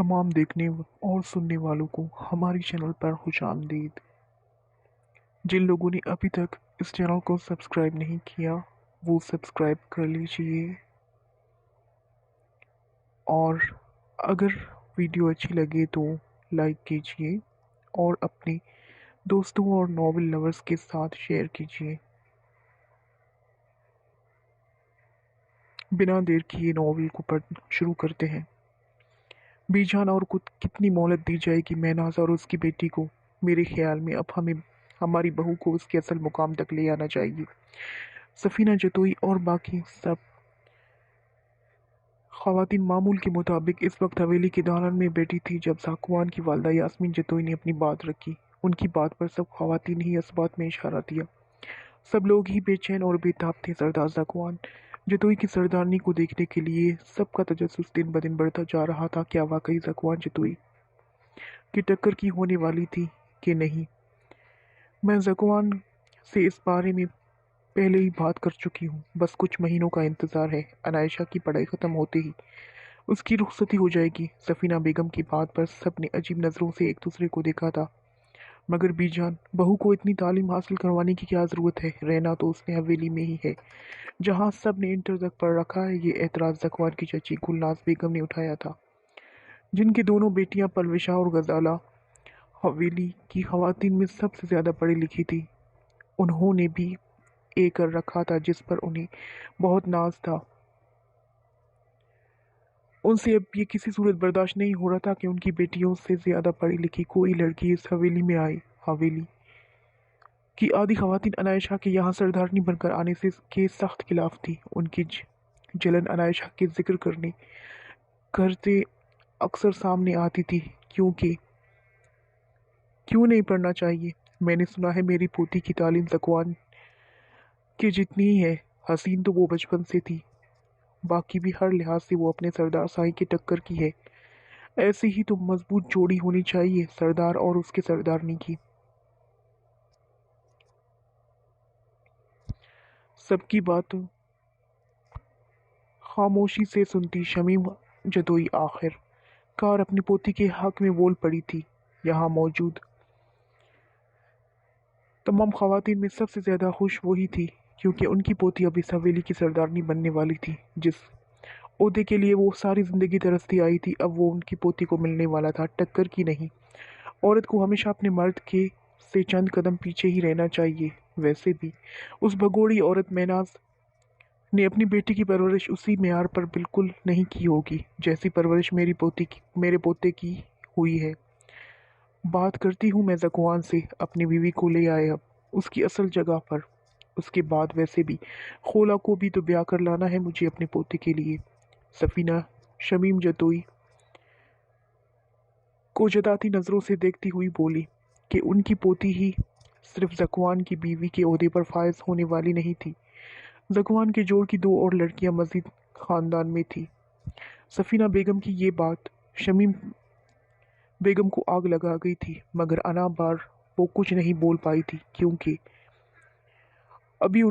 तमाम देखने और सुनने वालों को हमारे चैनल पर खुशामदीद। जिन लोगों ने अभी तक इस चैनल को सब्सक्राइब नहीं किया वो सब्सक्राइब कर लीजिए, और अगर वीडियो अच्छी लगे तो लाइक कीजिए और अपने दोस्तों और नॉवेल लवर्स के साथ शेयर कीजिए। बिना देर किए नॉवेल को पढ़ना शुरू करते हैं। बीजान और कितनी मोहलत दी जाएगी महनाज और उसकी बेटी को। मेरे ख्याल में अब हमें हमारी बहू को उसके असल मुकाम तक ले आना चाहिए। सफीना जतोई और बाकी सब ख़वातीन मामूल के मुताबिक इस वक्त हवेली के दालान में बैठी थी जब ज़ाकुवान की वालदा यास्मीन जतोई ने अपनी बात रखी। उनकी बात पर सब ख़वातीन ही इस बात में इशारा दिया। सब लोग ही बेचैन और बेताब थे। सरदार ज़ाकुवान जतोई की सरदारनी को देखने के लिए सबका तजस्सुस दिन ब दिन बढ़ता जा रहा था। क्या वाकई ज़ाकुवान जतोई की टक्कर की होने वाली थी कि नहीं? मैं ज़ाकुवान से इस बारे में पहले ही बात कर चुकी हूँ। बस कुछ महीनों का इंतज़ार है। अनायशा की पढ़ाई ख़त्म होते ही उसकी रुखसती हो जाएगी। सफीना बेगम की बात पर सब ने अजीब नज़रों से एक दूसरे को देखा था। मगर बीजान, बहू को इतनी तालीम हासिल करवाने की क्या ज़रूरत है? रहना तो उसने हवेली में ही है जहाँ सब ने इंटर तक पढ़ रखा है। ये एतराज़ ज़ाकुवान की चाची गुलनाज बेगम ने उठाया था, जिनकी दोनों बेटियां परविशा और गजाला हवेली की ख़वातीन में सबसे ज़्यादा पढ़ी लिखी थी। उन्होंने भी ए कर रखा था जिस पर उन्हें बहुत नाज था। उनसे अब ये किसी सूरत बर्दाश्त नहीं हो रहा था कि उनकी बेटियों से ज़्यादा पढ़ी लिखी कोई लड़की इस हवेली में आए। हवेली की आधी ख़वातीन अनायशा के यहाँ सरदारनी बनकर आने से के सख्त खिलाफ थी। उनकी जलन अनायशा के जिक्र करते अक्सर सामने आती थी। क्यों नहीं पढ़ना चाहिए? मैंने सुना है मेरी पोती की तालीम ज़ाकुवान के जितनी ही है। हसीन तो वो बचपन से थी, बाकी भी हर लिहाज से वो अपने सरदार साईं की टक्कर की है। ऐसी ही तो मजबूत जोड़ी होनी चाहिए, सरदार और उसके सरदारनी की। सबकी बात खामोशी से सुनती शमीम जदोई आखिर कार अपनी पोती के हक में बोल पड़ी थी। यहाँ मौजूद तमाम ख़वातीन में सबसे ज़्यादा खुश वही थी, क्योंकि उनकी पोती अब इस हवेली की सरदारनी बनने वाली थी। जिस ओहदे के लिए वो सारी ज़िंदगी तरसती आई थी, अब वो उनकी पोती को मिलने वाला था, टक्कर की नहीं। औरत को हमेशा अपने मर्द के से चंद कदम पीछे ही रहना चाहिए। वैसे भी उस भगोड़ी औरत महनाज ने अपनी बेटी की परवरिश उसी मेयार पर बिल्कुल नहीं की होगी जैसी परवरिश मेरे पोते की हुई है। बात करती हूँ मैं ज़ाकुवान से, अपनी बीवी को ले आए अब उसकी असल जगह पर। उसके बाद वैसे भी खोला को भी तो ब्याह कर लाना है मुझे अपने पोते के लिए। सफीना शमीम जतोई को जताती नज़रों से देखती हुई बोली कि उनकी पोती ही सिर्फ ज़ाकुवान की बीवी के ओहदे पर फायज होने वाली नहीं थी। ज़ाकुवान के जोड़ की दो और लड़कियां मजीद ख़ानदान में थी। सफीना बेगम की ये बात शमीम बेगम को आग लगा गई थी, मगर अना बार वो कुछ नहीं बोल पाई थी, क्योंकि अभी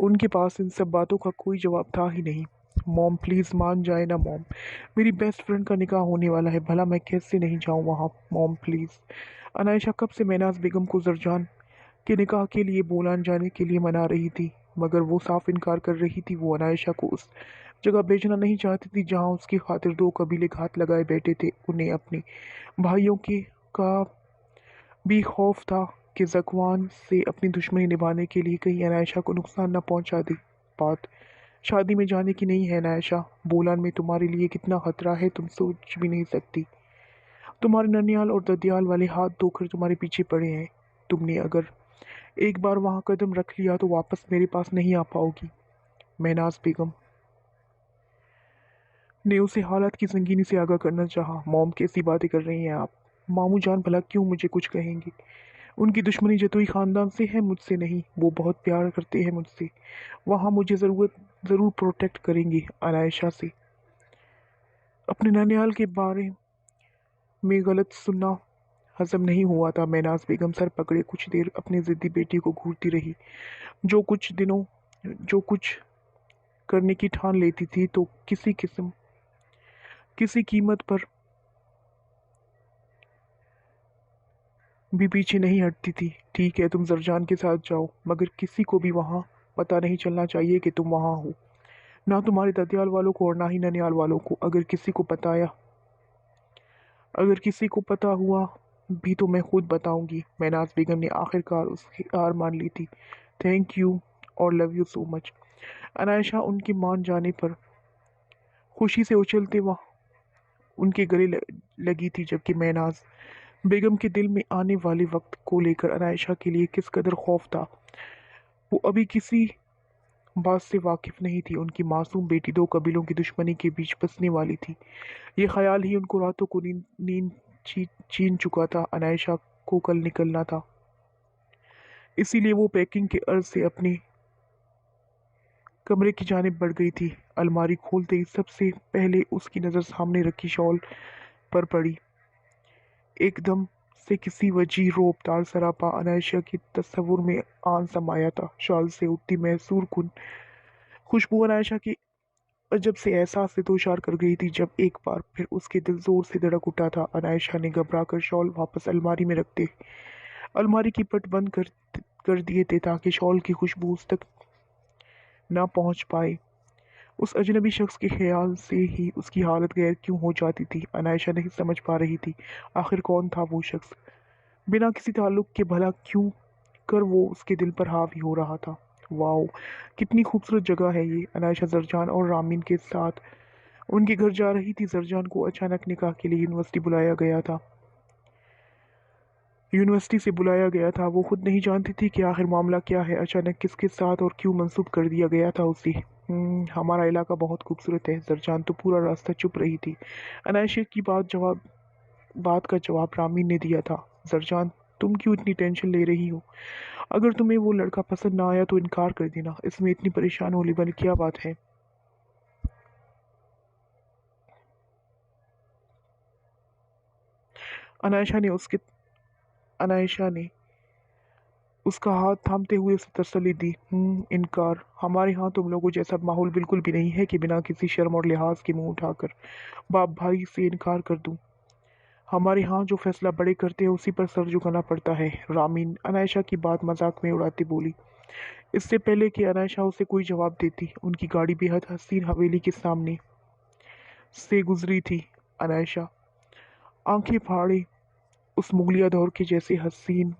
उनके पास इन सब बातों का कोई जवाब था ही नहीं। मॉम प्लीज़ मान जाए ना मॉम, मेरी बेस्ट फ्रेंड का निकाह होने वाला है, भला मैं कैसे नहीं जाऊँ वहाँ? Mom please. अनायशा कब से महनाज बेगम को जरजान के निकाह के लिए बोलान जाने के लिए मना रही थी, मगर वो साफ इनकार कर रही थी। वो अनायशा को उस जगह भेजना नहीं चाहती थी जहाँ उसकी खातिर दो कबीले घात लगाए बैठे थे। उन्हें अपने भाइयों के का भी खौफ था कि ज़ाकुवान से अपनी दुश्मनी निभाने के लिए कहीं अनायशा को नुकसान न पहुंचा दे। बात शादी में जाने की नहीं है अनायशा, बोलान में तुम्हारे लिए कितना खतरा है तुम सोच भी नहीं सकती। तुम्हारे ननियाल और ददियाल वाले हाथ धोकर तुम्हारे पीछे पड़े हैं। तुमने अगर एक बार वहाँ कदम रख लिया तो वापस मेरे पास नहीं आ पाओगी। महनाज बेगम ने उसे हालात की संगीनी से आगाह करना चाहा। मॉम कैसी बातें कर रही हैं आप? मामू जान भला क्यों मुझे कुछ कहेंगे? उनकी दुश्मनी जतोई खानदान से है, मुझसे नहीं। वो बहुत प्यार करते हैं मुझसे। वहाँ मुझे ज़रूर प्रोटेक्ट करेंगे। अनायशा से अपने ननियाल के बारे में गलत सुनना हजम नहीं हुआ था। महनाज बेगम सर पकड़े कुछ देर अपनी ज़िद्दी बेटी को घूरती रही। जो कुछ करने की ठान लेती थी तो किसी किस्म किसी कीमत पर भी पीछे नहीं हटती थी। ठीक है, तुम जरजान के साथ जाओ, मगर किसी को भी वहाँ पता नहीं चलना चाहिए कि तुम वहाँ हो, ना तुम्हारे ददियाल वालों को और ना ही ननियाल वालों को। अगर किसी को पता हुआ भी तो मैं खुद बताऊंगी। महनाज बेगम ने आखिरकार उसकी हार मान ली थी। थैंक यू और love you so much. Anaysha उनके मान जाने पर खुशी से उछलते वहाँ उनके गले लगी थी, जबकि महनाज बेगम के दिल में आने वाले वक्त को लेकर अनायशा के लिए किस कदर खौफ था, वो अभी किसी बात से वाकिफ नहीं थी। उनकी मासूम बेटी दो कबीलों की दुश्मनी के बीच बसने वाली थी। ये ख्याल ही उनको रातों को नींद नींद छीन चुका था। अनायशा को कल निकलना था, इसीलिए वो पैकिंग के अर्ज से अपने कमरे की जानिब बढ़ गई थी। अलमारी खोलते ही सबसे पहले उसकी नज़र सामने रखी शॉल पर पड़ी। एकदम से किसी वजीह रोबदार सरापा अनायशा की तस्वुर में आन समाया था। शॉल से उठती मैसूर कुन खुशबू अनायशा की अजब से एहसास से दोचार कर गई थी, जब एक बार फिर उसके दिल जोर से धड़क उठा था। अनायशा ने घबरा कर शॉल वापस अलमारी में रखते अलमारी की पट बंद कर दिए थे, ताकि शॉल की खुशबू उस तक ना पहुंच पाए। उस अजनबी शख्स के ख्याल से ही उसकी हालत गैर क्यों हो जाती थी। अनायशा नहीं समझ पा रही थी आखिर कौन था वो शख्स। बिना किसी ताल्लुक के भला क्यों कर वो उसके दिल पर हावी हो रहा था। वाओ, कितनी खूबसूरत जगह है ये। अनायशा जरजान और रामीन के साथ उनके घर जा रही थी। जरजान को अचानक निकाह के लिए यूनिवर्सिटी से बुलाया गया था। वो खुद नहीं जानती थी कि आखिर मामला क्या है, अचानक किसके साथ और क्यों मंसूब कर दिया गया था उसे। हमारा इलाका बहुत खूबसूरत है। जरजान तो पूरा रास्ता चुप रही थी। अनायशा की बात का जवाब रामीन ने दिया था। जरजान, तुम क्यों इतनी टेंशन ले रही हो? अगर तुम्हें वो लड़का पसंद ना आया तो इनकार कर देना, इसमें इतनी परेशान होने वाली क्या बात है? अनायशा ने उसके अनायशा ने उसका हाथ थामते हुए उसे तसल्ली दी। इनकार? हमारे यहाँ तुम लोगों जैसा माहौल बिल्कुल भी नहीं है कि बिना किसी शर्म और लिहाज के मुंह उठाकर बाप भाई से इनकार कर दूं। हमारे यहाँ जो फैसला बड़े करते हैं उसी पर सर झुकाना पड़ता है। रामीन अनायशा की बात मजाक में उड़ाती बोली। इससे पहले कि अनायशा उसे कोई जवाब देती, उनकी गाड़ी बेहद हसीन हवेली के सामने से गुजरी थी। अनायशा आंखें फाड़े उस मुगलिया दौर के जैसे हसीन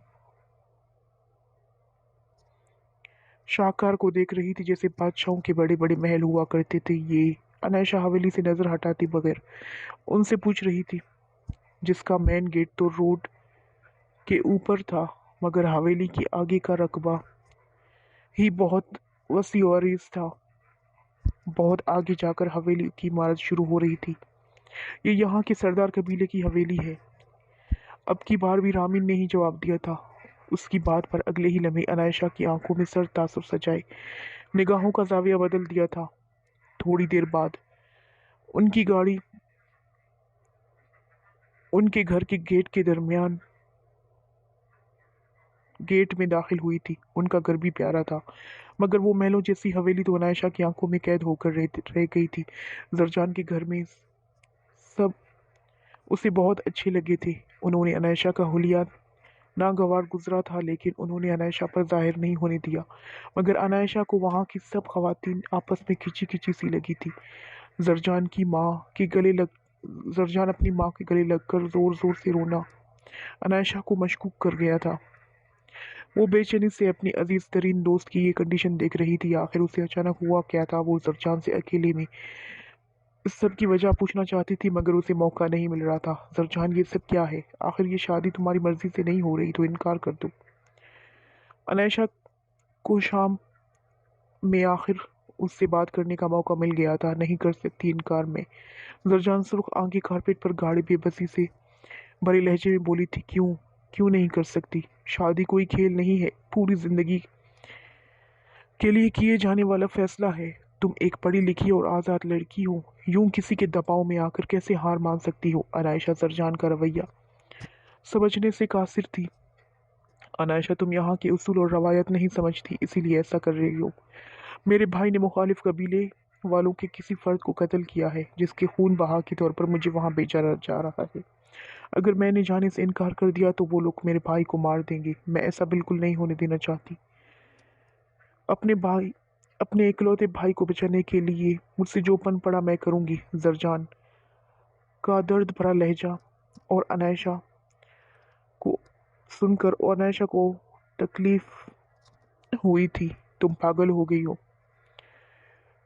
शाहकार को देख रही थी, जैसे बादशाहों के बड़े बड़े महल हुआ करते थे। ये अनायशा हवेली से नजर हटाती बगैर उनसे पूछ रही थी, जिसका मेन गेट तो रोड के ऊपर था, मगर हवेली के आगे का रकबा ही बहुत वसी और अरीज था। बहुत आगे जाकर हवेली की इमारत शुरू हो रही थी। ये यहाँ के सरदार कबीले की हवेली है। अब की बार भी रामीन ने ही जवाब दिया था उसकी बात पर। अगले ही लम्हे अनायशा की आंखों में सर तासुर सजाए निगाहों का जाविया बदल दिया था। थोड़ी देर बाद उनकी गाड़ी उनके घर के गेट में दाखिल हुई थी। उनका घर भी प्यारा था, मगर वो महलों जैसी हवेली तो अनायशा की आंखों में कैद होकर रह गई थी। जरजान के घर में सब उसे बहुत अच्छे लगे थे। उन्होंने अनायशा का हुलिया नागवार गुजरा था, लेकिन उन्होंने अनायशा पर जाहिर नहीं होने दिया। मगर अनायशा को वहाँ की सब खवातीन आपस में खिंची खिंची सी लगी थी। जरजान की माँ के गले लग जरजान अपनी माँ के गले लगकर जोर जोर से रोना अनायशा को मशकूक कर गया था। वो बेचैनी से अपनी अजीज तरीन दोस्त की ये कंडीशन देख रही थी। आखिर उसे अचानक हुआ क्या था? वो जरजान से अकेले में इस सब की वजह पूछना चाहती थी, मगर उसे मौका नहीं मिल रहा था। जरजान, ये सब क्या है? आखिर ये शादी तुम्हारी मर्जी से नहीं हो रही तो इनकार कर दो। अनायशा को शाम में आखिर उससे बात करने का मौका मिल गया था। नहीं कर सकती इनकार में। जरजान सुर्ख आंखें कारपेट पर गाड़ी बेबसी से भरे लहजे में बोली थी। क्यों क्यों नहीं कर सकती? शादी कोई खेल नहीं है, पूरी जिंदगी के लिए किए जाने वाला फैसला है। तुम एक पढ़ी लिखी और आज़ाद लड़की हो, यूं किसी के दबाव में आकर कैसे हार मान सकती हो? अनायशा जरजान का रवैया समझने से कासिर थी। अनायशा, तुम यहाँ के उसूल और रवायत नहीं समझती, इसीलिए ऐसा कर रही हो। मेरे भाई ने मुखालिफ कबीले والوں کے کسی فرد کو قتل کیا ہے جس کے خون بہا کے طور پر مجھے وہاں بھیجا جا رہا ہے۔ اگر میں نے جانے سے انکار کر دیا تو وہ لوگ میرے بھائی کو مار دیں گے۔ میں ایسا بالکل نہیں ہونے دینا چاہتی۔ اپنے اکلوتے بھائی کو بچانے کے لیے مجھ سے جو پن پڑا میں کروں گی۔ زرجان کا درد بھرا لہجہ اور انائشہ کو سن کر انائشہ کو تکلیف ہوئی تھی۔ تم پاگل ہو گئی ہو۔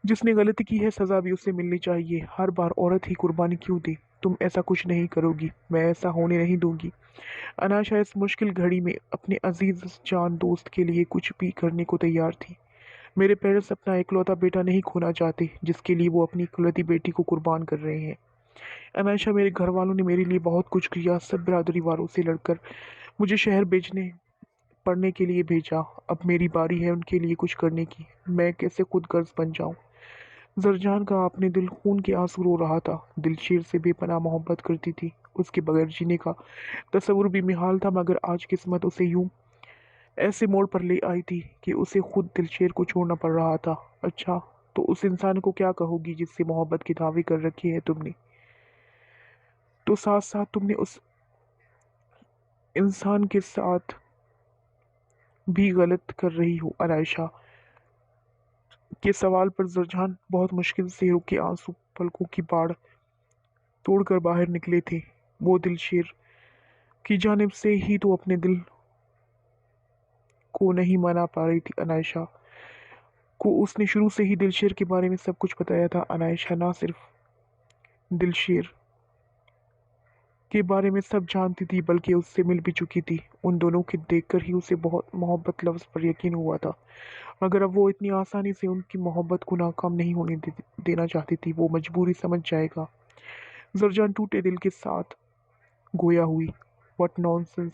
جس نے غلطی کی ہے سزا بھی اسے ملنی چاہیے۔ ہر بار عورت ہی قربانی کیوں دے؟ تم ایسا کچھ نہیں کرو گی۔ میں ایسا ہونے نہیں دوں گی۔ انائشہ اس مشکل گھڑی میں اپنے عزیز جان دوست کے لیے کچھ بھی کرنے کو تیار تھی۔ میرے پیرنٹس اپنا اکلوتا بیٹا نہیں کھونا چاہتے جس کے لیے وہ اپنی اکلوتی بیٹی کو قربان کر رہے ہیں۔ انائشہ، میرے گھر والوں نے میرے لیے بہت کچھ کیا۔ سب برادری والوں سے لڑ کر مجھے شہر پڑھنے کے لیے بھیجا۔ اب میری باری ہے ان کے لیے کچھ کرنے کی۔ میں کیسے خود غرض بن جاؤں؟ زرجان کا اپنے دل خون کے آنسو رو رہا تھا۔ دلشیر سے بے پناہ محبت کرتی تھی۔ اس کے بغیر جینے کا تصور بھی محال تھا، مگر آج قسمت اسے یوں ایسے موڑ پر لے آئی تھی کہ اسے خود دلشیر کو چھوڑنا پڑ رہا تھا۔ اچھا، تو اس انسان کو کیا کہو گی جس سے محبت کے دعوے کر رکھے ہیں تم نے؟ تو ساتھ ساتھ تم نے اس انسان کے ساتھ بھی غلط کر رہی ہو۔ انائشہ کے سوال پر زرجان بہت مشکل سے رکے آنسو پلکوں کی باڑ توڑ کر باہر نکلے تھے۔ وہ دلشیر کی جانب سے ہی تو اپنے دل کو نہیں منا پا رہی تھی۔ انائشہ کو اس نے شروع سے ہی دلشیر کے بارے میں سب کچھ بتایا تھا۔ انائشہ نہ صرف دلشیر کے بارے میں سب جانتی تھی بلکہ اس سے مل بھی چکی تھی۔ ان دونوں کے دیکھ کر ہی اسے بہت محبت لفظ پر یقین ہوا تھا، مگر اب وہ اتنی آسانی سے ان کی محبت کو ناکام نہیں ہونے دینا چاہتی تھی۔ وہ مجبوری سمجھ جائے گا۔ زرجان ٹوٹے دل کے ساتھ گویا ہوئی۔ What naan sense!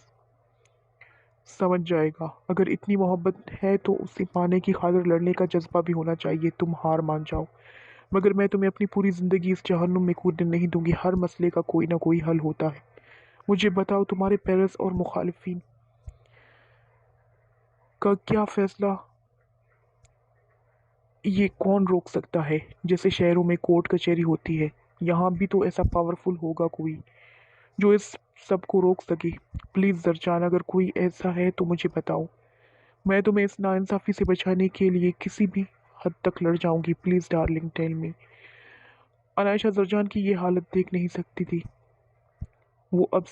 سمجھ جائے گا۔ اگر اتنی محبت ہے تو اسے پانے کی خاطر لڑنے کا جذبہ بھی ہونا چاہیے۔ تم ہار مان جاؤ، مگر میں تمہیں اپنی پوری زندگی اس جہنم میں کودنے نہیں دوں گی۔ ہر مسئلے کا کوئی نہ کوئی حل ہوتا ہے۔ مجھے بتاؤ، تمہارے پیرنٹس اور مخالفین کا کیا فیصلہ یہ کون روک سکتا ہے؟ جیسے شہروں میں کورٹ کچہری ہوتی ہے، یہاں بھی تو ایسا پاورفل ہوگا کوئی جو اس سب کو روک سکے۔ پلیز زرجان، اگر کوئی ایسا ہے تو مجھے بتاؤ۔ میں تمہیں اس ناانصافی سے بچانے کے لیے کسی بھی حد تک لڑ جاؤں گی۔ Please darling, tell me. Anaisha Zarjan کی یہ حالت دیکھ نہیں سکتی تھی۔ وہ اب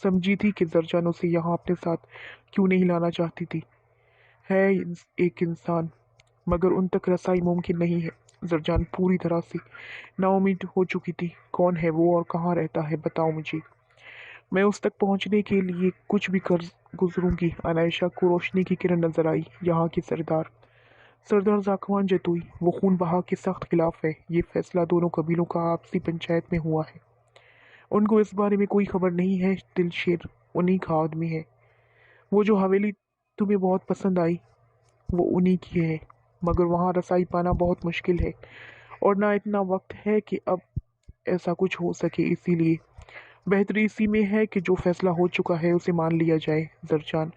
سمجھی تھی کہ زرجان اسے یہاں اپنے ساتھ کیوں نہیں لانا چاہتی تھی۔ ہے ایک انسان، مگر ان تک رسائی ممکن نہیں ہے۔ زرجان پوری طرح سے نا امید ہو چکی تھی۔ کون ہے وہ اور کہاں رہتا ہے؟ بتاؤ مجھے۔ میں اس تک پہنچنے کے لیے کچھ بھی کر گزروں گی۔ انائشہ کو روشنی کی کرن نظر آئی۔ یہاں کے سردار زاکوان جتوئی، وہ خون بہا کے سخت خلاف ہے۔ یہ فیصلہ دونوں قبیلوں کا آپسی پنچایت میں ہوا ہے۔ ان کو اس بارے میں کوئی خبر نہیں ہے۔ دلشیر انہی کا آدمی ہے۔ وہ جو حویلی تمہیں بہت پسند آئی وہ انہی کی ہے، مگر وہاں رسائی پانا بہت مشکل ہے اور نہ اتنا وقت ہے کہ اب ایسا کچھ ہو سکے۔ اسی لیے بہتری اسی میں ہے کہ جو فیصلہ ہو چکا ہے اسے مان لیا جائے۔ زرجان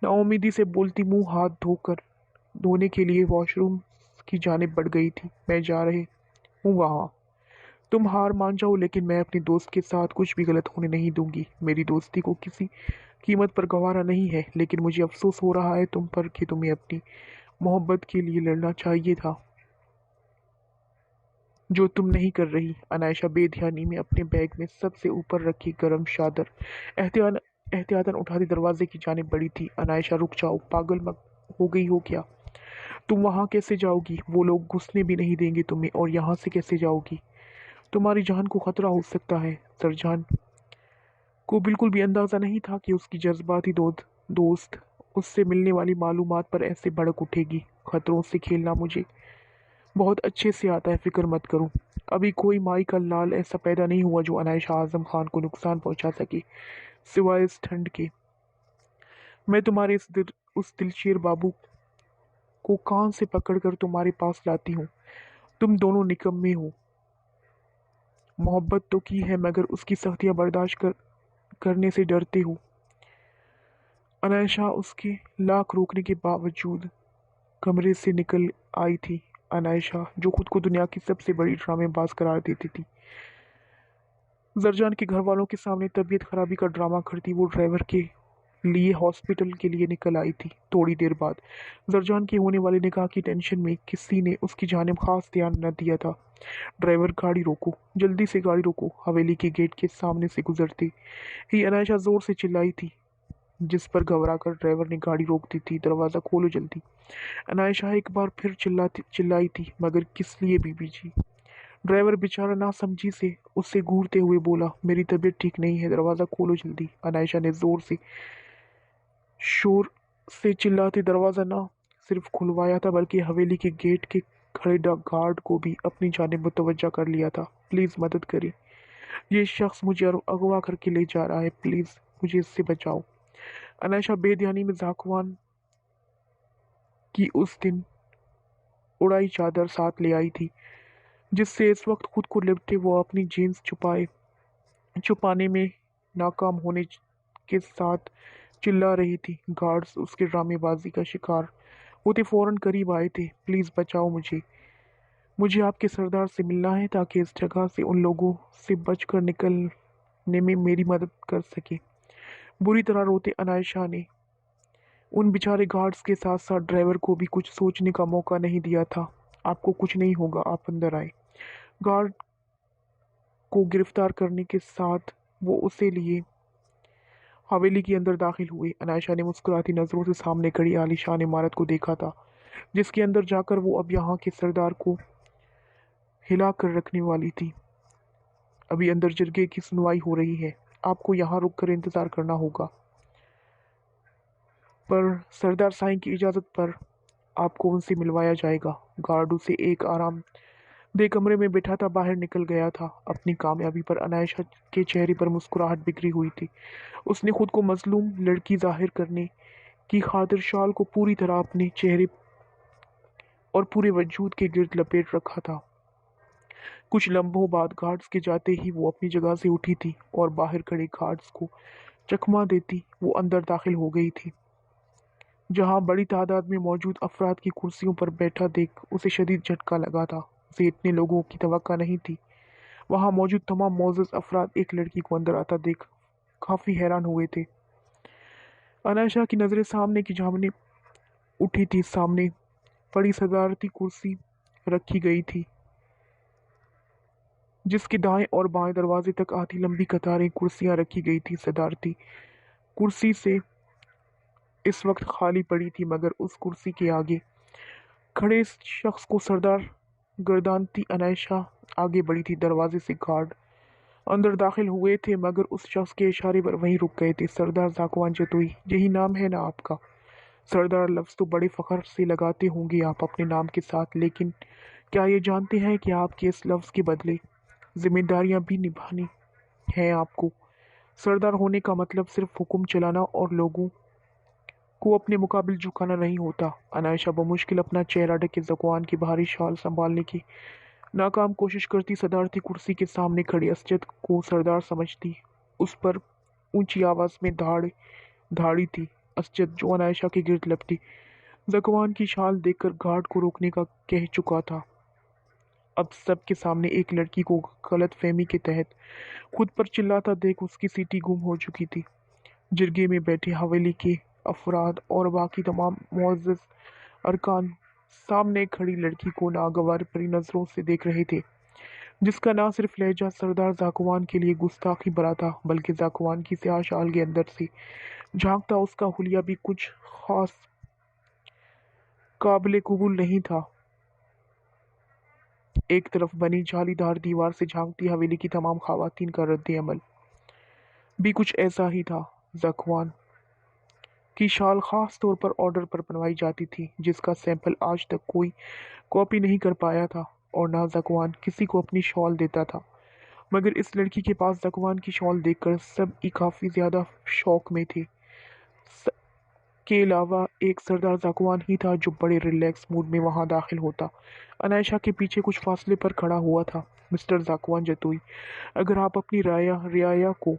نا امیدی سے بولتی منہ ہاتھ دھونے کے لیے واش روم کی جانب بڑھ گئی تھی۔ میں جا رہے ہوں وہاں۔ تم ہار مان جاؤ، لیکن میں اپنی دوست کے ساتھ کچھ بھی غلط ہونے نہیں دوں گی۔ میری دوستی کو کسی قیمت پر گوارا نہیں ہے، لیکن مجھے افسوس ہو رہا ہے تم پر کہ تمہیں اپنی محبت کے لیے لڑنا چاہیے تھا، جو تم نہیں کر رہی۔ انائشہ بے دھیانی میں اپنے بیگ میں سب سے اوپر رکھی گرم چادر احتیاطاً اٹھاتی دروازے کی جانب بڑھی تھی۔ انائشہ، رک جاؤ، پاگل ہو گئی ہو کیا؟ تم وہاں کیسے جاؤ گی؟ وہ لوگ گھسنے بھی نہیں دیں گے تمہیں، اور یہاں سے کیسے جاؤ گی؟ تمہاری جان کو خطرہ ہو سکتا ہے۔ زرجان کو بالکل بھی اندازہ نہیں تھا کہ اس کی جذباتی دوست اس سے ملنے والی معلومات پر ایسے بھڑک اٹھے گی۔ خطروں سے کھیلنا مجھے بہت اچھے سے آتا ہے، فکر مت کرو۔ ابھی کوئی مائی کا لال ایسا پیدا نہیں ہوا جو انائشہ اعظم خان کو نقصان پہنچا سکے، سوائے اس ٹھنڈ کے۔ میں تمہارے اس دلشیر بابو کو کان سے پکڑ کر تمہارے پاس لاتی ہوں۔ تم دونوں نکمے ہو۔ محبت تو کی ہے، مگر اس کی سختیاں برداشت کرنے سے ڈرتے ہو۔ انائشہ اس کے لاکھ روکنے کے باوجود کمرے سے نکل آئی تھی۔ अनायशा, जो खुद को दुनिया की सबसे बड़ी ड्रामेबाज करार देती थी, जरजान के घर वालों के सामने तबीयत खराबी का ड्रामा करती वो ड्राइवर के लिए हॉस्पिटल के लिए निकल आई थी। थोड़ी देर बाद जरजान के होने वाले निकाह की टेंशन में किसी ने उसकी जानिब खास ध्यान न दिया था। ड्राइवर, गाड़ी रोको, जल्दी से गाड़ी रोको। हवेली के गेट के सामने से गुजरती ही अनायशा जोर से चिल्लाई थी, जिस पर घबरा कर ड्राइवर ने गाड़ी रोक दी थी। दरवाज़ा खोलो जल्दी। अनायशा एक बार फिर चिल्लाई थी, मगर किस लिए बीबी जी? ड्राइवर बेचारा नासमझी से उससे घूरते हुए बोला, मेरी तबीयत ठीक नहीं है, दरवाज़ा खोलो जल्दी। अनायशा ने जोर से शोर से चिल्लाते दरवाज़ा न सिर्फ खुलवाया था, बल्कि हवेली के गेट के खड़े गार्ड को भी अपनी जानिब मुतवज्जा कर लिया था। प्लीज़ मदद करें, ये शख्स मुझे अगवा करके ले जा रहा है, प्लीज़ मुझे इससे बचाओ। अनायशा बेध्यानी में जाकवान की उस दिन उड़ाई चादर साथ ले आई थी, जिससे इस वक्त खुद को लिपटे वो अपनी जीन्स छुपाने में नाकाम होने के साथ चिल्ला रही थी। गार्ड्स उसके ड्रामेबाजी का शिकार होते फौरन करीब आए थे। प्लीज़ बचाओ मुझे, मुझे आपके सरदार से मिलना है ताकि इस जगह से उन लोगों से बचकर निकलने में मेरी मदद कर सके। बुरी तरह रोते अनायशा ने उन बेचारे गार्ड्स के साथ साथ ड्राइवर को भी कुछ सोचने का मौका नहीं दिया था। आपको कुछ नहीं होगा, आप अंदर आए। गार्ड को गिरफ्तार करने के साथ वो उसे लिए हवेली के अंदर दाखिल हुए। अनायशा ने मुस्कुराती नजरों से सामने खड़ी आलीशान इमारत को देखा था, जिसके अंदर जाकर वो अब यहाँ के सरदार को हिला कर रखने वाली थी। अभी अंदर जरगे की सुनवाई हो रही है, आपको यहाँ रुक कर इंतजार करना होगा, पर सरदार साईं की इजाज़त पर आपको उनसे मिलवाया जाएगा। गार्ड उसे एक आराम दे कमरे में बैठा था बाहर निकल गया था। अपनी कामयाबी पर अनायशा के चेहरे पर मुस्कुराहट बिखरी हुई थी। उसने खुद को मजलूम लड़की जाहिर करने की खातिर शाल को पूरी तरह अपने चेहरे और पूरे वजूद के गिर्द लपेट रखा था। कुछ लम्हों बाद गार्ड्स के जाते ही वो अपनी जगह से उठी थी और बाहर खड़े गार्ड्स को चकमा देती वो अंदर दाखिल हो गई थी, जहां बड़ी तादाद में मौजूद अफराद की कुर्सियों पर बैठा देख उसे शदीद झटका लगा था। उसे इतने लोगों की तवक्का नहीं थी। वहां मौजूद तमाम मोअज़्ज़ज़ अफराद एक लड़की को अंदर आता देख काफ़ी हैरान हुए थे। अनायशा की नज़रें सामने की झांकने उठी थी। सामने बड़ी सदारती कुर्सी रखी गई थी, जिसके दाएं और बाएं दरवाजे तक आती लंबी कतारें कुर्सियां रखी गई थी। सदारती कुर्सी से इस वक्त खाली पड़ी थी, मगर उस कुर्सी के आगे खड़े शख्स को सरदार गर्दानती अनायशा आगे बढ़ी थी। दरवाजे से गार्ड अंदर दाखिल हुए थे, मगर उस शख्स के इशारे पर वहीं रुक गए थे। सरदार जाकवान जतोई, यही नाम है ना आपका? सरदार लफ्ज़ तो बड़े फ़ख्र से लगाते होंगे आप अपने नाम के साथ, लेकिन क्या ये जानते हैं कि आपके इस लफ्ज़ के बदले जिम्मेदारियां भी निभानी हैं आपको? सरदार होने का मतलब सिर्फ हुक्म चलाना और लोगों को अपने मुकाबिल झुकाना नहीं होता। अनायशा बमुश्किल अपना चेहरा ढके ज़कुआन की भारी शाल संभालने की नाकाम कोशिश करती सदारती कुर्सी के सामने खड़ी असजद को सरदार समझती उस पर ऊंची आवाज़ में धाड़ी थी। असजद, जो अनायशा के गिर्द लपटी ज़कुआन की शाल देखकर गार्ड को रोकने का कह चुका था, अब सबके सामने एक लड़की को गलत फहमी के तहत खुद पर चिल्लाता देख उसकी सीटी गुम हो चुकी थी। जिरगे में बैठे हवेली के अफराद और बाकी तमाम मुअज़्ज़ज़ अरकान सामने खड़ी लड़की को नागवार परी नज़रों से देख रहे थे, जिसका ना सिर्फ लहजा सरदार ज़ाकवान के लिए गुस्ताखी भरा था, बल्कि ज़ाकवान की स्याह शाल के अंदर से झांकता उसका हुलिया भी कुछ खास काबिल कबूल नहीं था। एक तरफ बनी जालीदार दीवार से झांकती हवेली की तमाम खवातीन का रद्द अमल भी कुछ ऐसा ही था। ज़ाकवान की शाल खास तौर पर ऑर्डर पर बनवाई जाती थी, जिसका सैंपल आज तक कोई कॉपी नहीं कर पाया था, और ना ज़ाकवान किसी को अपनी शॉल देता था। मगर इस लड़की के पास ज़ाकवान की शॉल देखकर सब ही काफ़ी ज़्यादा शौक में थे। के अलावा एक सरदार ज़ाकवान ही था जो बड़े रिलैक्स मूड में वहां दाखिल होता। अनायशा के पीछे कुछ फासले पर खड़ा हुआ था। मिस्टर ज़ाकवान जतोई, अगर आप अपनी रियाया को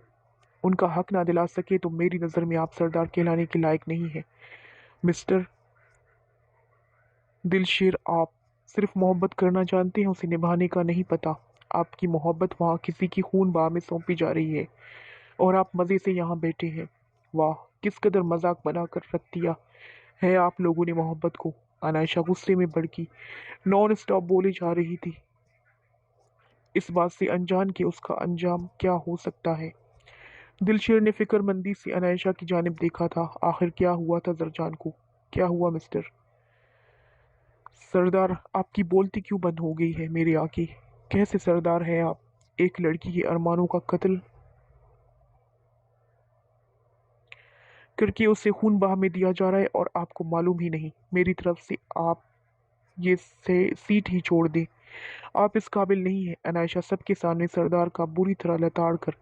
उनका हक ना दिला सके तो मेरी नज़र में आप सरदार कहलाने के लायक नहीं है। मिस्टर दिलशेर, आप सिर्फ मोहब्बत करना जानते हैं, उसे निभाने का नहीं पता। आपकी मोहब्बत वहाँ किसी की खून बाह में सौंपी जा रही है और आप मज़े से यहाँ बैठे हैं। वाह, किस कदर मजाक बनाकर रख दिया है आप लोगों ने मोहब्बत को। अनायशा गुस्से में भड़की नॉन स्टॉप बोली जा रही थी, इस बात से अनजान कि उसका अंजाम क्या हो सकता है। दिलशेर ने फिक्रमंदी से अनायशा की जानिब देखा था। आखिर क्या हुआ था जरजान को? क्या हुआ मिस्टर सरदार? आपकी बोलती क्यों बंद हो गई है मेरे आके? कैसे सरदार हैं आप? एक लड़की के अरमानों का कत्ल करके उसे खून बाह में दिया जा रहा है और आपको मालूम ही नहीं। मेरी तरफ से आप ये से सीट ही छोड़ दें। आप इस काबिल नहीं है। अनायशा सबके सामने सरदार का बुरी तरह लताड़ कर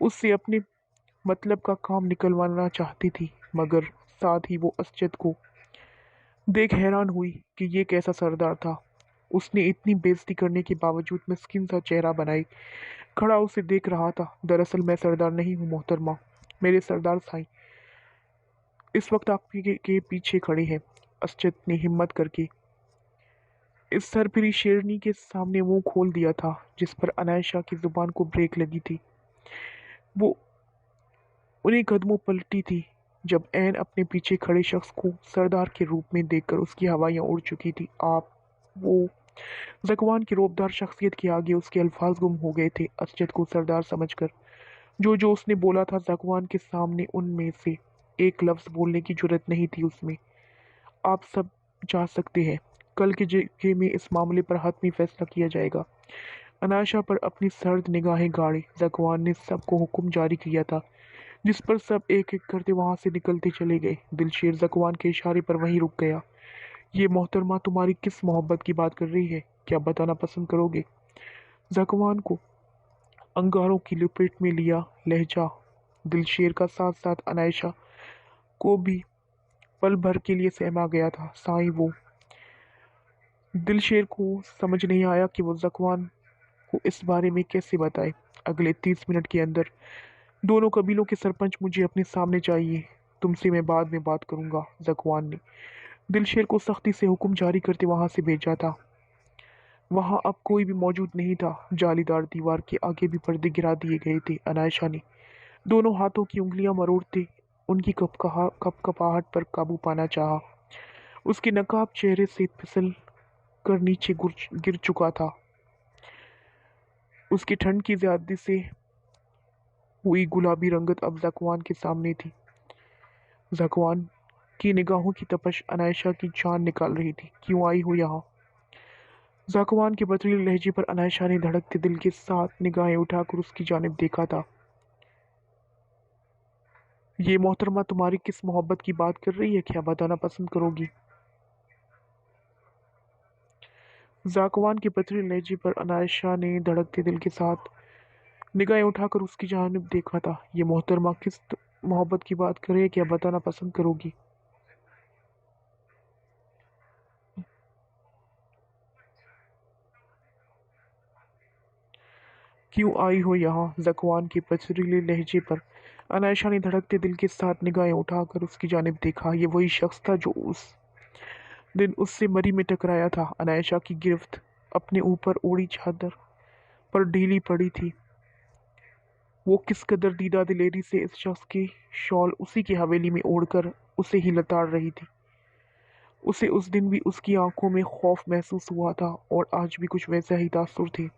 उससे अपने मतलब का काम निकलवाना चाहती थी, मगर साथ ही वो असजद को देख हैरान हुई कि ये कैसा सरदार था। उसने इतनी बेइज्जती करने के बावजूद मिस्किन सा चेहरा बनाए खड़ा उसे देख रहा था। दरअसल मैं सरदार नहीं हूँ मोहतरमा, मेरे सरदार साईं इस वक्त आपके के पीछे खड़े हैं। असजद ने हिम्मत करके इस सरपिरी शेरनी के सामने मुंह खोल दिया था, जिस पर अनायशा की जुबान को ब्रेक लगी थी। वो उन्हीं कदमों पलटी थी जब ऐन अपने पीछे खड़े शख्स को सरदार के रूप में देखकर उसकी हवाइयां उड़ चुकी थी। आप वो जकवान की रौबदार शख्सियत के आगे उसके अल्फाज गुम हो गए थे। असजद को सरदार समझकर जो जो उसने बोला था जकवान के सामने उनमें से एक लफ्ज बोलने की जुर्रत नहीं थी उसमें। आप सब जा सकते हैं, कल के जगह में इस मामले पर हतमी फैसला किया जाएगा। अनायशा पर अपनी सर्द निगाहें गाड़ी जकवान ने सबको हुक्म जारी किया था, जिस पर सब एक एक करते वहां से निकलते चले गए। दिलशेर जकवान के इशारे पर वहीं रुक गया। ये मोहतरमा तुम्हारी किस मोहब्बत की बात कर रही है, क्या बताना पसंद करोगे? जकवान को अंगारों की लपेट में लिया लहजा दिलशेर का साथ साथ अनायशा को भी पल भर के लिए सहमा गया था। साईं वो दिलशेर को समझ नहीं आया कि वो जकवान को इस बारे में कैसे बताए। अगले 30 मिनट के अंदर दोनों कबीलों के सरपंच मुझे अपने सामने चाहिए। तुमसे मैं बाद में बात करूंगा। जकवान ने दिलशेर को सख्ती से हुक्म जारी करते वहां से भेजा था। वहां अब कोई भी मौजूद नहीं था। जालीदार दीवार के आगे भी पर्दे गिरा दिए गए थे। अनायशा ने दोनों हाथों की उंगलियां मरोड़ते उनकी कपकपाहट पर काबू पाना चाहा। उसके नकाब चेहरे से फिसल कर नीचे गिर चुका था। उसकी ठंड की ज्यादती से हुई गुलाबी रंगत अब जकवान के सामने थी। जकवान की निगाहों की तपश अनायशा की जान निकाल रही थी। क्यों आई हो यहाँ? जकवान के पथरीले लहजे पर अनायशा ने धड़कते दिल के साथ निगाहें उठाकर उसकी जानिब देखा था। ये मोहतरमा तुम्हारी किस मोहब्बत की बात कर रही है, क्या बताना पसंद करोगी? जाकवान के पथरीले लहजे पर अनायशा ने धड़कते दिल के साथ निगाहें उठाकर उसकी जानिब देखा था। ये मोहतरमा किस मोहब्बत की बात कर रही है, क्या बताना पसंद करोगी? क्यों आई हो यहाँ? जकवान के पथरीले लहजे पर अनायशा ने धड़कते दिल के साथ निगाहें उठाकर उसकी जानिब देखा। ये वही शख्स था जो उस दिन उससे मरी में टकराया था। अनायशा की गिरफ्त अपने ऊपर ओढ़ी चादर पर ढीली पड़ी थी। वो किस कदर दीदा दिलेरी से इस शख्स की शॉल उसी की हवेली में ओढ़कर उसे ही लताड़ रही थी। उसे उस दिन भी उसकी आंखों में खौफ महसूस हुआ था और आज भी कुछ वैसा ही तासुर थे।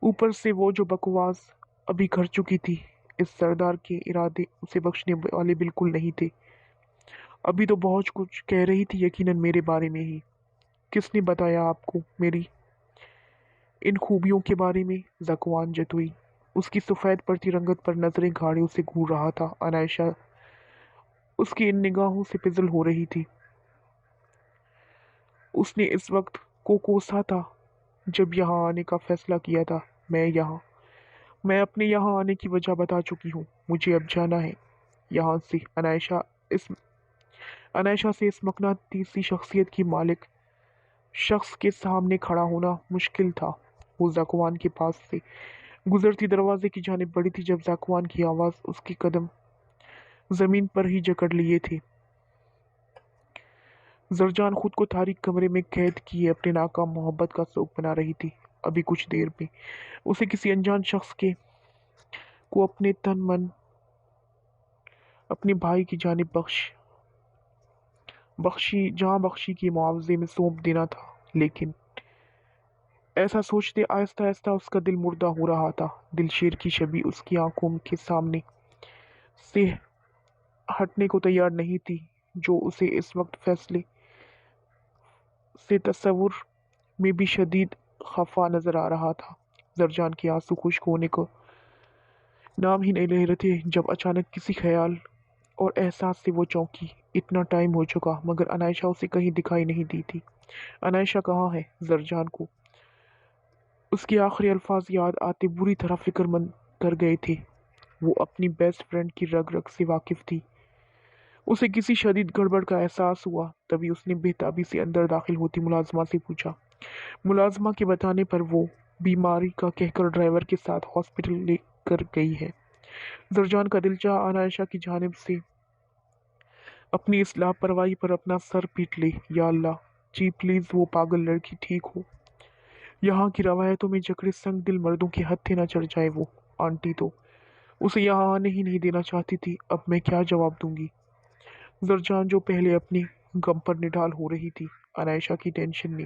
ऊपर से वो जो बकवास अभी कर चुकी थी, इस सरदार के इरादे उसे बख्शने वाले बिल्कुल नहीं थे। अभी तो बहुत कुछ कह रही थी, यकीनन मेरे बारे में ही। किसने बताया आपको मेरी इन खूबियों के बारे में? जकवान जतुई उसकी सफ़ेद पड़ती रंगत पर नजरें गाड़े उसे घूर रहा था। अनायशा उसकी इन निगाहों से पिघल हो रही थी। उसने इस वक्त को कोसा था जब यहाँ आने का फैसला किया था। मैं अपने यहाँ आने की वजह बता चुकी हूँ। मुझे अब जाना है यहाँ से। इस अनायशा से इस मकनातीसी शख्सियत की मालिक शख्स के सामने खड़ा होना मुश्किल था। वो जकवान के पास से गुजरती दरवाजे की जानिब बढ़ी थी जब जकवान की आवाज़ उसके कदम जमीन पर ही जकड़ लिए थे। زرجان خود کو تاریک کمرے میں قید کیے اپنے ناکام محبت کا سوگ بنا رہی تھی۔ ابھی کچھ دیر میں اسے کسی انجان شخص کے کو اپنے تن من اپنے بھائی کی جانب جاں بخشی کے معاوضے میں سونپ دینا تھا، لیکن ایسا سوچتے آہستہ آہستہ اس کا دل مردہ ہو رہا تھا۔ دل شیر کی شبیہ اس کی آنکھوں کے سامنے سے ہٹنے کو تیار نہیں تھی، جو اسے اس وقت فیصلے سے تصور میں بھی شدید خفا نظر آ رہا تھا۔ زرجان کے آنسو خشک ہونے کو نام ہی نہیں لے رہے تھے جب اچانک کسی خیال اور احساس سے وہ چونکی۔ اتنا ٹائم ہو چکا مگر عنائشہ اسے کہیں دکھائی نہیں دی تھی۔ عنائشہ کہاں ہے؟ زرجان کو اس کے آخری الفاظ یاد آتے بری طرح فکر مند کر گئے تھے۔ وہ اپنی بیسٹ فرینڈ کی رگ رگ سے واقف تھی۔ اسے کسی شدید گڑبڑ کا احساس ہوا، تبھی اس نے بے تابی سے اندر داخل ہوتی ملازمہ سے پوچھا۔ ملازمہ کے بتانے پر وہ بیماری کا کہہ کر ڈرائیور کے ساتھ ہاسپٹل لے کر گئی ہے۔ زرجان کا دل چاہا عنائشہ کی جانب سے اپنی اس لاپرواہی پر اپنا سر پیٹ لے۔ یا اللہ جی پلیز وہ پاگل لڑکی ٹھیک ہو۔ یہاں کی روایتوں میں جکڑے سنگ دل مردوں کے ہتھے نہ چڑھ جائے۔ وہ آنٹی تو اسے یہاں آنے ہی نہیں دینا چاہتی تھی۔ اب میں کیا جواب دوں گی؟ زرجان جو پہلے اپنی غم پر نڈال ہو رہی تھی، عنائشہ کی ٹینشن نے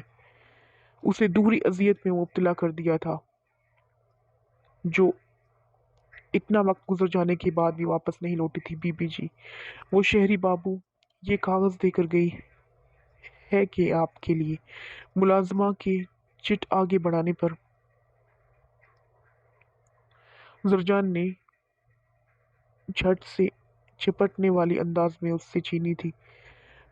اسے دوہری اذیت میں مبتلا کر دیا تھا، جو اتنا وقت گزر جانے کے بعد بھی واپس نہیں لوٹی تھی۔ بی بی جی، وہ شہری بابو یہ کاغذ دے کر گئی ہے کہ آپ کے لیے۔ ملازمہ کے چٹ آگے بڑھانے پر زرجان نے جھٹ سے چپٹنے والی انداز میں اس سے چھینی تھی۔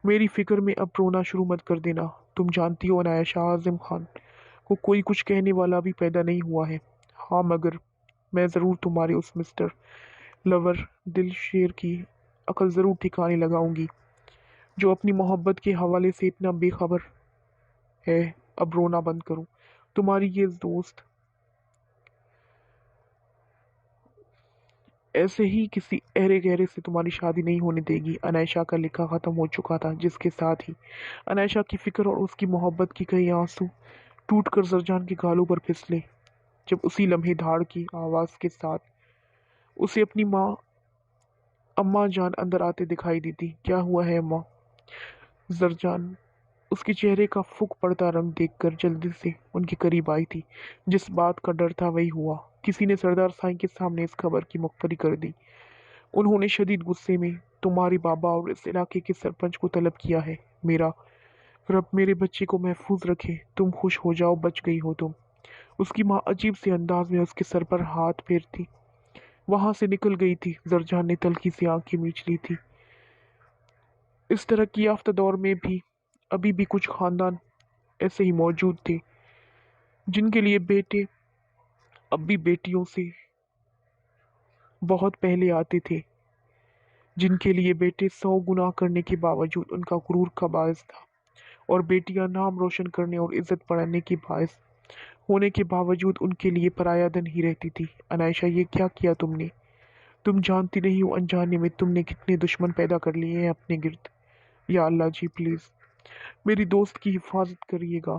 میری فکر میں اب رونا شروع مت کر دینا۔ تم جانتی ہو عنائشہ، اعظم خان کو کوئی کچھ کہنے والا بھی پیدا نہیں ہوا ہے۔ ہاں مگر میں ضرور تمہارے اس مسٹر لور دل شیر کی عقل ضرور ٹھکانے لگاؤں گی، جو اپنی محبت کے حوالے سے اتنا بے خبر ہے۔ اب رونا بند کرو، تمہاری یہ دوست ایسے ہی کسی ایرے گہرے سے تمہاری شادی نہیں ہونے دے گی۔ عنائشہ کا لکھا ختم ہو چکا تھا، جس کے ساتھ ہی عنائشہ کی فکر اور اس کی محبت کی کئی آنسو ٹوٹ کر زرجان کے گالوں پر پھسلے، جب اسی لمحے دھاڑ کی آواز کے ساتھ اسے اپنی اماں جان اندر آتے دکھائی دی تھی۔ کیا ہوا ہے اماں؟ زرجان اس کے چہرے کا پھک پڑتا رنگ دیکھ کر جلدی سے ان کے قریب آئی تھی۔ جس بات کا ڈر تھا وہی ہوا، کسی نے سردار سائیں کے سامنے اس خبر کی مخبری کر دی۔ انہوں نے شدید غصے میں تمہارے بابا اور اس علاقے کے سرپنچ کو طلب کیا ہے۔ میرا رب میرے بچے کو محفوظ رکھے، تم خوش ہو جاؤ، بچ گئی ہو تم۔ اس کی ماں عجیب سے انداز میں اس کے سر پر ہاتھ پھیرتی وہاں سے نکل گئی تھی۔ زرجان نے تلخی سے آنکھیں میچ لی تھی۔ اس ترقی یافتہ دور میں بھی ابھی بھی کچھ خاندان ایسے ہی موجود تھے جن کے لیے بیٹے اب بھی بیٹیوں سے بہت پہلے آتے تھے، جن کے لیے بیٹے 100 گناہ کرنے کے باوجود ان کا غرور کا باعث تھا، اور بیٹیاں نام روشن کرنے اور عزت بڑھانے کے باعث ہونے کے باوجود ان کے لیے پرایا دن ہی رہتی تھی۔ عنائشہ یہ کیا کیا تم نے؟ تم جانتی نہیں ہو انجانے میں تم نے کتنے دشمن پیدا کر لیے ہیں اپنے گرد۔ یا اللہ جی پلیز میری دوست کی حفاظت کریے گا۔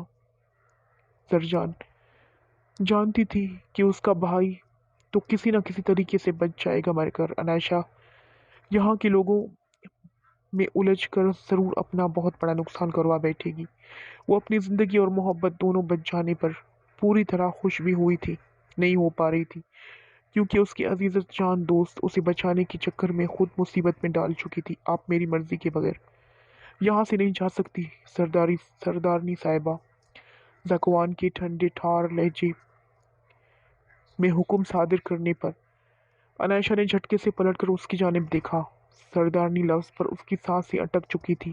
زرجان جانتی تھی کہ اس کا بھائی تو کسی نہ کسی طریقے سے بچ جائے گا مر کر۔ عنائشہ یہاں کے لوگوں میں الجھ کر ضرور اپنا بہت بڑا نقصان کروا بیٹھے گی۔ وہ اپنی زندگی اور محبت دونوں بچ جانے پر پوری طرح خوش بھی ہوئی تھی، نہیں ہو پا رہی تھی، کیونکہ اس کی عزیز جان دوست اسے بچانے کے چکر میں خود مصیبت میں ڈال چکی تھی۔ آپ میری مرضی کے بغیر یہاں سے نہیں جا سکتی سردارنی صاحبہ۔ زکوان کے ٹھنڈے ٹھار لہجے میں حکم صادر کرنے پر عنائشہ نے جھٹکے سے پلٹ کر اس کی جانب دیکھا۔ سردارنی لفظ پر اس کی سانسیں اٹک چکی تھی۔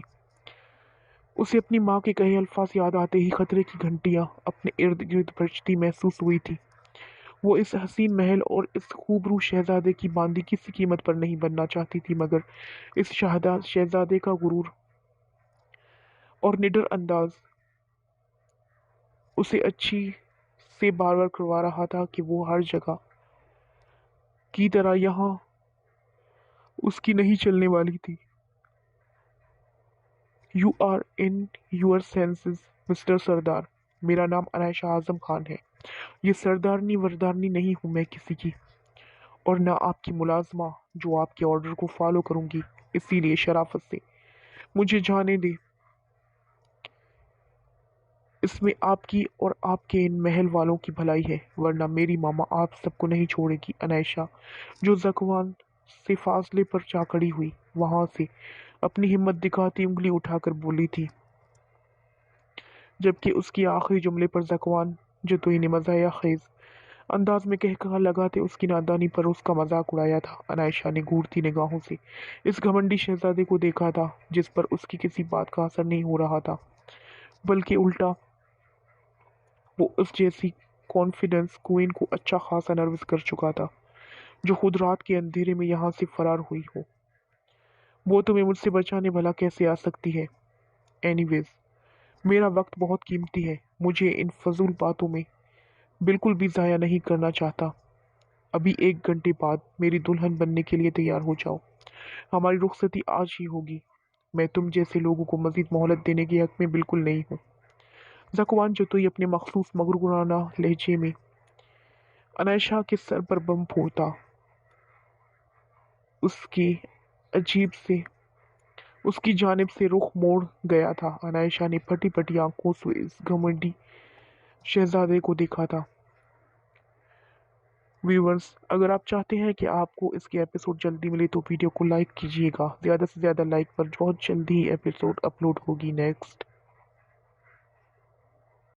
اسے اپنی ماں کے کہے الفاظ یاد آتے ہی خطرے کی گھنٹیاں اپنے ارد گرد بجتی محسوس ہوئی تھی۔ وہ اس حسین محل اور اس خوبرو شہزادے کی باندی کسی قیمت پر نہیں بننا چاہتی تھی، مگر اس شہزادے کا غرور اور نڈر انداز اسے اچھی سے بار بار کروا رہا تھا کہ وہ ہر جگہ کی طرح یہاں اس کی نہیں چلنے والی تھی۔ You are in your senses mister Sardar. मेरा नाम अनायशा आजम खान है। ये सरदारनी वरदारनी नहीं हूँ मैं किसी की, और ना आपकी मुलाजमा जो आपके ऑर्डर को फॉलो करूंगी। इसीलिए शराफत से मुझे जाने दे। इसमें आपकी और आपके इन महल वालों की भलाई है, वरना मेरी मामा आप सबको नहीं छोड़ेगी। अनायशा, जो जकवान से फासले पर जा खड़ी हुई, वहां से अपनी हिम्मत दिखाती उंगली उठाकर बोली थी, जबकि उसकी आखिरी जुमले पर जकवान जतोई ने मज़ाया खेज अंदाज में कहकर लगाते उसकी नादानी पर उसका मजाक उड़ाया था। अनायशा ने घूरती निगाहों से इस घमंडी शहजादे को देखा था, जिस पर उसकी किसी बात का असर नहीं हो रहा था, बल्कि उल्टा वो उस जैसी कॉन्फिडेंस क्वीन को अच्छा खासा नर्वस कर चुका था, जो खुद रात के अंधेरे में यहाँ से फरार हुई हो। वो तुम्हें मुझसे बचाने भला कैसे आ सकती है? एनीवेज, मेरा वक्त बहुत कीमती है, मुझे इन फजूल बातों में बिल्कुल भी ज़ाया नहीं करना चाहता। अभी 1 घंटे बाद मेरी दुल्हन बनने के लिए तैयार हो जाओ। हमारी रुखसती आज ही होगी। मैं तुम जैसे लोगों को मजीद मोहलत देने के हक में बिल्कुल नहीं हूँ। जकवान जतोई अपने मखसूस मगरगुराना लहजे में अनायशा के सर पर बम फोड़ता उसकी अजीब से उसकी जानिब से रुख मोड़ गया था। अनायशा ने फटी फटी आंखों से इस घमंडी शहजादे को देखा था। व्यूवर्स, अगर आप चाहते हैं कि आपको इसके एपिसोड जल्दी मिले तो वीडियो को लाइक कीजिएगा। ज़्यादा से ज़्यादा लाइक पर बहुत जल्दी ही एपिसोड अपलोड होगी नेक्स्ट।